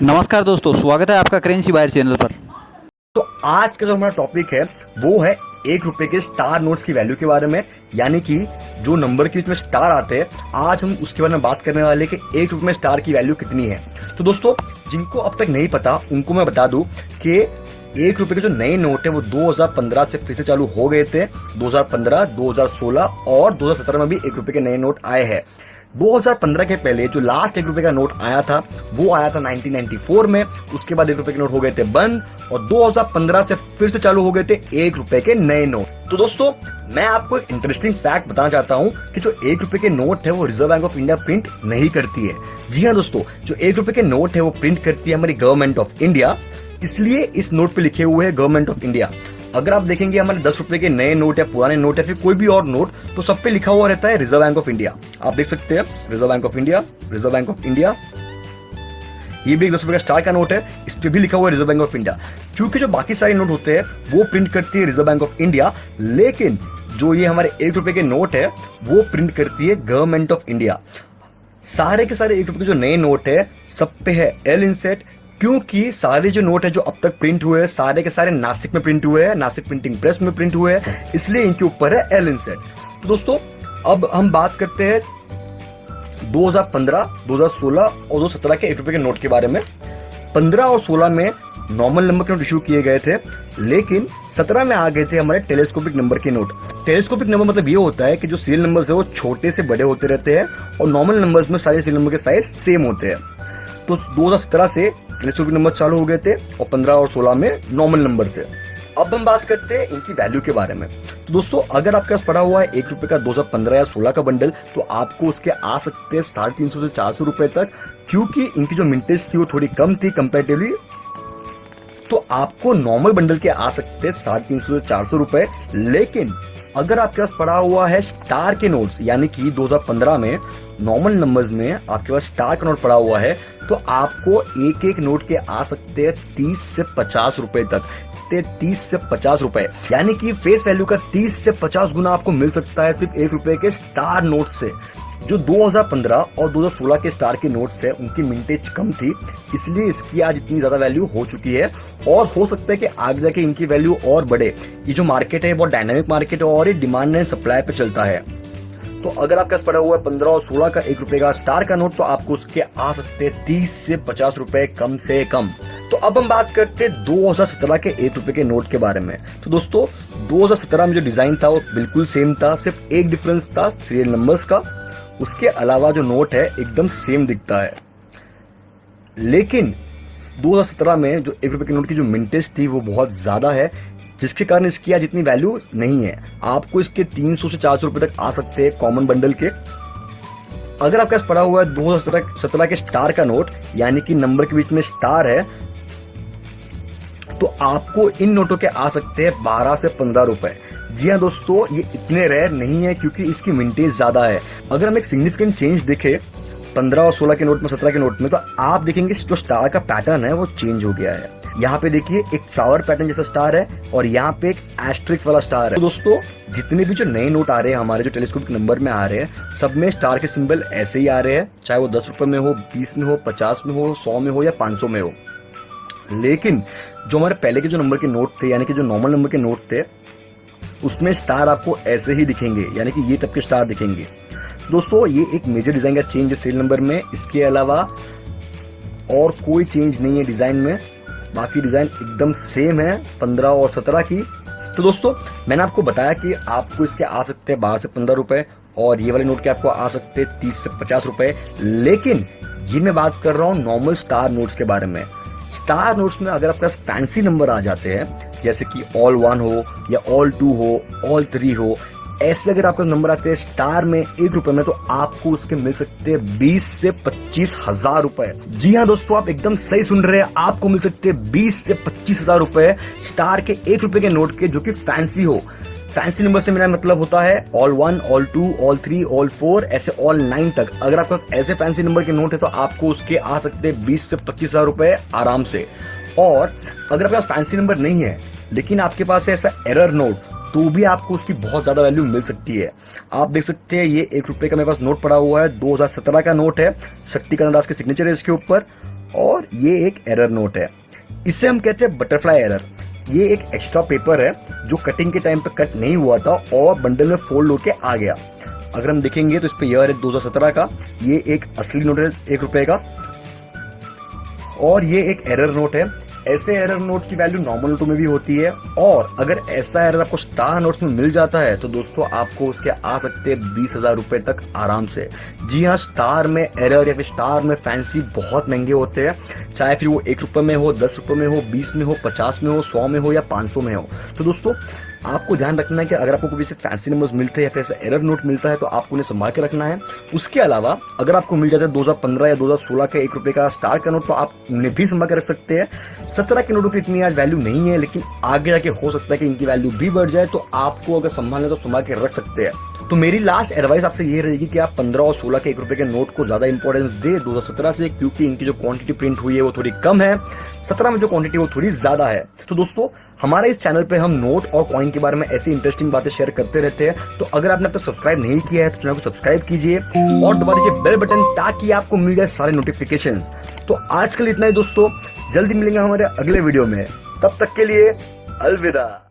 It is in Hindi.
नमस्कार दोस्तों, स्वागत है आपका करेंसी बायर चैनल पर। तो आज का जो हमारा टॉपिक है वो है 1 रुपए के स्टार नोट्स की वैल्यू के बारे में, यानी कि जो नंबर के बीच में स्टार आते हैं, आज हम उसके बारे में बात करने वाले कि 1 रुपए में स्टार की वैल्यू कितनी है। तो दोस्तों, जिनको अब तक नहीं पता उनको मैं बता दूं कि 1 रुपए के जो नए नोट है वो 2015 से फिर से चालू हो गए थे। 2015, 2016 और 2017 में भी 1 रुपए के नए नोट आए हैं। 2015 के पहले जो लास्ट 1 रुपए का नोट आया था वो आया था 1994 में। उसके बाद 1 रुपए के नोट हो गए थे बंद और 2015 से फिर से चालू हो गए थे 1 रुपए के नए नोट। तो दोस्तों, मैं आपको एक इंटरेस्टिंग फैक्ट बताना चाहता हूं कि जो 1 रुपए के नोट है वो reserve bank of India print नहीं करती है। जी हाँ दोस्तों, जो 1 रुपए के नोट है वो प्रिंट करती है हमारी गवर्नमेंट ऑफ इंडिया, इसलिए इस नोट पे लिखे हुए हैं गवर्नमेंट ऑफ इंडिया। अगर आप देखेंगे हमारे 10 रुपए के नए नोट या पुराने नोट या फिर कोई भी और नोट, तो सब पे लिखा हुआ रहता है रिजर्व बैंक ऑफ इंडिया। आप देख सकते हैं reserve bank of India, reserve bank of India. ये भी एक 10 रुपए का स्टार का नोट है, इस पे भी लिखा हुआ है रिजर्व बैंक ऑफ इंडिया। क्योंकि जो बाकी सारे नोट होते हैं वो प्रिंट करती है रिजर्व बैंक ऑफ इंडिया, लेकिन जो ये हमारे 1 रुपए के नोट है वो प्रिंट करती है गवर्नमेंट ऑफ इंडिया। सारे के सारे 1 रुपए के जो नए नोट है सब पे है एल इंसेट, क्योंकि सारे जो नोट है जो अब तक प्रिंट हुए हैं सारे के सारे नासिक में प्रिंट हुए हैं, नासिक प्रिंटिंग प्रेस में प्रिंट हुए हैं, इसलिए इनके ऊपर है एल इंसेट। तो दोस्तों, अब हम बात करते हैं 2015, 2016 और 2017 के 1 रुपए के नोट के बारे में। 15 और 16 में नॉर्मल नंबर के नोट इश्यू किए गए थे, लेकिन 17 में आ गए थे हमारे टेलीस्कोपिक नंबर के नोट। टेलीस्कोपिक नंबर मतलब ये होता है कि जो सीरियल नंबर्स है वो छोटे से बड़े होते रहते हैं और नॉर्मल नंबर्स में सारे सीरियल नंबर के साइज सेम होते हैं। तो 2017 से टेलीस्कोपिक नंबर चालू हो गए थे और 15 और 16 में नॉर्मल नंबर थे। अब हम बात करते हैं इनकी वैल्यू के बारे में। तो दोस्तों, अगर आपके पास पड़ा हुआ है 1 रुपए का 2015 या 16 का बंडल, तो आपको उसके आ सकते हैं 350 से 400 रुपए तक, क्योंकि इनकी जो मिंटेज थी वो थोड़ी कम थी कंपेरेटिवली। तो आपको नॉर्मल बंडल के आ सकते हैं 350 से 400 रुपए। लेकिन अगर आपके पास पड़ा हुआ है स्टार के नोट्स, यानी कि 2015 में नॉर्मल नंबर्स में आपके पास स्टार का नोट पड़ा हुआ है, तो आपको एक एक नोट के आ सकते हैं 30 से 50 रुपए तक। 30 से 50 रुपए, यानी कि फेस वैल्यू का 30 से 50 गुना आपको मिल सकता है सिर्फ 1 रुपए के स्टार नोट से। जो 2015 और 2016 के स्टार के नोट्स है उनकी मिंटेज कम थी, इसलिए इसकी आज इतनी ज्यादा वैल्यू हो चुकी है और हो सकता है कि आगे जाके इनकी वैल्यू और बढ़े। ये जो मार्केट है बहुत डायनामिक मार्केट है और ये डिमांड एंड सप्लाई पे चलता है। तो अगर आपके पास पड़ा हुआ है 15 और 16 का 1 रुपए का स्टार का नोट, तो आपको उसके आ सकते हैं 30 से 50 रुपए कम से कम। तो अब हम बात करते हैं 2017 के 1 रुपए के नोट के बारे में। तो दोस्तों, 2017 में जो डिजाइन था वो बिल्कुल सेम था, सिर्फ एक डिफरेंस था सीरियल नंबर्स का। उसके अलावा जो नोट है एकदम सेम दिखता है। लेकिन 2017 में जो 1 रुपए के नोट की जो मिंटेज थी वो बहुत ज्यादा है, जिसके कारण इसकी आज इतनी वैल्यू नहीं है। आपको इसके 300 से 400 रुपए तक आ सकते हैं कॉमन बंडल के। अगर आपके पास पड़ा हुआ है 2017 के स्टार का नोट, यानी कि नंबर के बीच में स्टार है, तो आपको इन नोटों के आ सकते हैं 12 से 15 रुपए। जी हाँ दोस्तों, ये इतने रेयर नहीं है क्योंकि इसकी मिंटेज ज्यादा है। अगर हम एक सिग्निफिकेंट चेंज देखें 15 और 16 के नोट में, 17 के नोट में, तो आप देखेंगे जो स्टार का पैटर्न है वो चेंज हो गया है। यहाँ पे देखिए एक फ्लावर पैटर्न जैसा स्टार है और यहाँ पे एक एस्ट्रिक्स वाला स्टार है। तो दोस्तों, जितने भी जो नए नोट आ रहे हैं हमारे जो टेलीस्कोपिक नंबर में आ रहे हैं, सब में स्टार के सिंबल ऐसे ही आ रहे हैं, चाहे वो 10 रुपए में हो, 20 में हो, 50 में हो, 100 में हो या 500 में हो। लेकिन जो हमारे पहले के जो नंबर के नोट थे, यानी कि जो नॉर्मल नंबर के नोट थे, उसमें स्टार आपको ऐसे ही दिखेंगे, यानी कि ये तब के स्टार दिखेंगे। दोस्तों, ये एक मेजर डिजाइन का चेंज है सीरियल नंबर में, इसके अलावा और कोई चेंज नहीं है डिजाइन में। बाकी डिजाइन एकदम सेम है 15 और 17 की। तो दोस्तों, मैंने आपको बताया कि आपको इसके आ सकते हैं 12 से 15 रुपए और ये वाले नोट के आपको आ सकते हैं 30 से 50 रुपए। लेकिन ये मैं बात कर रहा हूँ नॉर्मल स्टार नोट्स के बारे में। स्टार नोट्स में अगर आपके पास फैंसी नंबर आ जाते हैं, जैसे कि ऑल 1 हो या ऑल 2 हो, ऑल 3 हो, ऐसे अगर आपका नंबर आते हैं स्टार में 1 रुपए में, तो आपको उसके मिल सकते हैं 20 से 25 हजार रुपए। जी हाँ दोस्तों, आप एकदम सही सुन रहे हैं, आपको मिल सकते हैं 20 से 25 हजार रुपए स्टार के 1 रुपए के नोट के, जो कि फैंसी हो। फैंसी नंबर से मेरा मतलब होता है ऑल 1, ऑल 2, ऑल 3, ऑल 4, ऐसे ऑल 9 तक। अगर आपके पास ऐसे फैंसी नंबर के नोट है तो आपको उसके आ सकते हैं 20 से 25 हजार रुपए आराम से। और अगर आपके पास फैंसी नंबर नहीं है लेकिन आपके पास है ऐसा एरर नोट, तो भी आपको उसकी बहुत ज्यादा वैल्यू मिल सकती है। आप देख सकते हैं ये 1 रुपए का मेरे पास नोट पड़ा हुआ है, 2017 का नोट है, शक्तिकांत दास के सिग्नेचर है इसके ऊपर। और ये एक एरर नोट है। इसे हम कहते हैं बटरफ्लाई एरर। ये एक एक्स्ट्रा पेपर है जो कटिंग के टाइम पे कट नहीं हुआ था और बंडल में फोल्ड होके आ गया। अगर हम देखेंगे तो इस पे ईयर है 2017 का। ये एक असली नोट है ₹1 का और ये एक एरर नोट है। ऐसे एरर नोट की वैल्यू नॉर्मल नोटों में भी होती है और अगर ऐसा एरर आपको स्टार नोट्स में मिल जाता है तो दोस्तों आपको उसके आ सकते हैं 20,000 रुपए तक आराम से। जी हाँ, स्टार में एरर या फिर स्टार में फैंसी बहुत महंगे होते हैं, चाहे फिर वो ₹1 में हो, ₹10 में हो, 20 में हो, 50 में हो, 100 में हो या 500 में हो। तो दोस्तों आपको ध्यान रखना है कि अगर आपको कोई से फैंसी नंबर्स मिलते हैं या फिर ऐसा एरर नोट मिलता है तो आपको उन्हें संभाल के रखना है। उसके अलावा अगर आपको मिल जाता है 2015 या 2016 का ₹1 का स्टार का नोट तो आप उन्हें भी संभाल के रख सकते हैं। 17 के नोटों की इतनी आज वैल्यू नहीं है, लेकिन आगे जाके हो सकता है कि इनकी वैल्यू भी बढ़ जाए, तो आपको अगर संभालना तो संभाल के रख सकते हैं। तो मेरी लास्ट एडवाइस आपसे ये रहेगी कि आप 15 और 16 के ₹1 के नोट को ज्यादा इंपॉर्टेंस दे 2017 से, क्योंकि इनकी जो क्वांटिटी प्रिंट हुई है वो थोड़ी कम है, 17 में जो क्वांटिटी वो थोड़ी ज्यादा है। तो दोस्तों हमारे इस चैनल पे हम नोट और कॉइन के बारे में ऐसी इंटरेस्टिंग बातें शेयर करते रहते हैं। तो अगर आपने अब तक सब्सक्राइब नहीं किया है तो चैनल को सब्सक्राइब कीजिए और दबा दीजिए बेल बटन ताकि आपको मिल जाए सारे नोटिफिकेशंस। तो आज के लिए इतना ही दोस्तों, जल्दी मिलेंगे हमारे अगले वीडियो में, तब तक के लिए अलविदा।